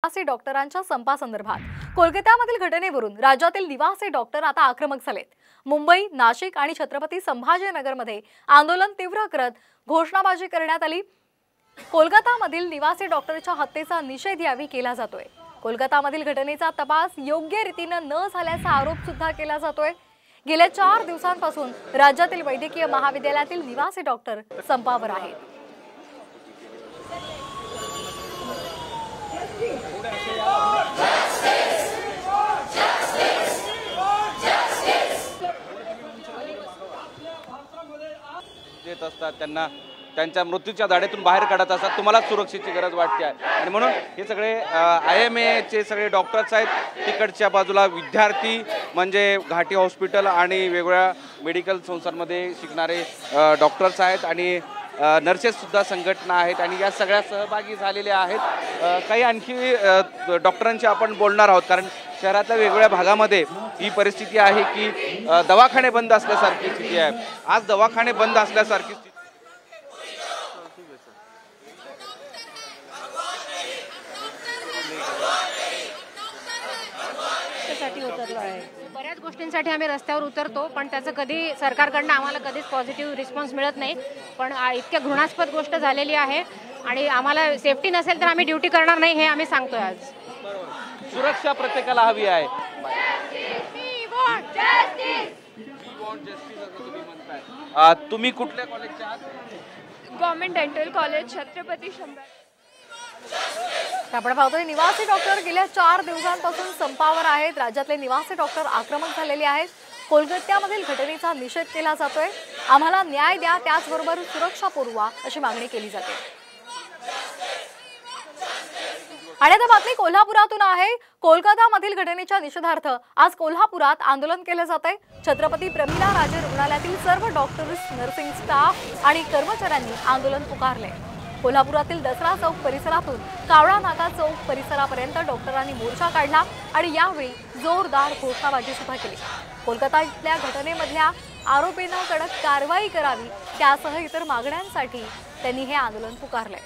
निवासी डॉक्टरांच्या संपासंदर्भात कोलकात्यामधील घटनेवरून राज्यातील निवासी डॉक्टर आता आक्रमक झालेत। मुंबई, नाशिक आणि छत्रपती संभाजीनगरमध्ये आंदोलन तीव्र करत घोषणाबाजी करण्यात आली। कोलकातामधील निवासी डॉक्टरच्या हत्येचा निषेध यावेळी केला जातोय। कोलकातामधील घटनेचा तपास योग्य रीतीने न झाल्याचा आरोप सुद्धा केला जातोय। गेल्या 4 दिवसांपासून राज्यातील वैद्यकीय महाविद्यालयातील निवासी डॉक्टर संपावर आहेत। देत असतात, त्यांना त्यांच्या मृत्यूच्या दाढेतून बाहेर काढत असतात। तुम्हाला सुरक्षेची गरज वाटते आहे आणि म्हणून हे सगळे IMA चे सगळे डॉक्टर्स आहेत। तिकडच्या बाजूला विद्यार्थी म्हणजे घाटी हॉस्पिटल आणि वेगवेगळ्या मेडिकल संस्थांमध्ये शिकणारे डॉक्टर्स आहेत आणि नर्सेस सुद्धा संघटना आहेत आणि या सगळ्या सहभागी झालेल्या आहेत। काही आणखी डॉक्टरांशी आपण बोलणार आहोत, कारण शहरातल्या वेगवेगळ्या भागामध्ये ही परिस्थिती आहे की दवाखाने बंद असल्यासारखी स्थिती आहे। आज दवाखाने बंद असल्यासारखी स्थिती बऱ्याच गोष्टींसाठी आम्ही रस्त्यावर उतरतो, पण त्याचं कधी सरकारकडून आम्हाला कधीच पॉझिटिव्ह रिस्पॉन्स मिळत नाही। पण इतक्या घृणास्पद गोष्ट झालेली आहे आणि आम्हाला सेफ्टी नसेल तर आम्ही ड्युटी करणार नाही हे आम्ही सांगतोय। आज सुरक्षा प्रत्येकाला हवी आहे। तुम्ही कुठल्या कॉलेजचे आहात? Government dental college, Chhatrapati Sambhaji. आपण पाहतोय निवासी डॉक्टर गेल्या 4 दिवसांपासून संपावर आहेत। राज्यातले निवासी डॉक्टर आक्रमक झालेले आहेत। कोलकात्यामधील घटनेचा निषेध केला जातोय। आम्हाला न्याय द्या, त्याचबरोबर सुरक्षा पुरवा अशी मागणी केली जाते। आणि आता बातमी कोल्हापुरातून आहे। कोलकातामधील घटनेच्या निषेधार्थ आज कोल्हापुरात आंदोलन केले जाते। छत्रपती प्रमिला राजे रुग्णालयातील सर्व डॉक्टर्स, नर्सिंग स्टाफ आणि कर्मचाऱ्यांनी आंदोलन पुकारले। कोल्हापुरातील दसरा चौक परिसरातून कावळा नाका चौक परिसरापर्यंत डॉक्टरांनी मोर्चा काढला आणि यावेळी जोरदार घोषणाबाजी सुद्धा केली। कोलकातातल्या घटनेमधल्या आरोपींना कडक कारवाई करावी त्यासह इतर मागण्यांसाठी त्यांनी हे आंदोलन पुकारले।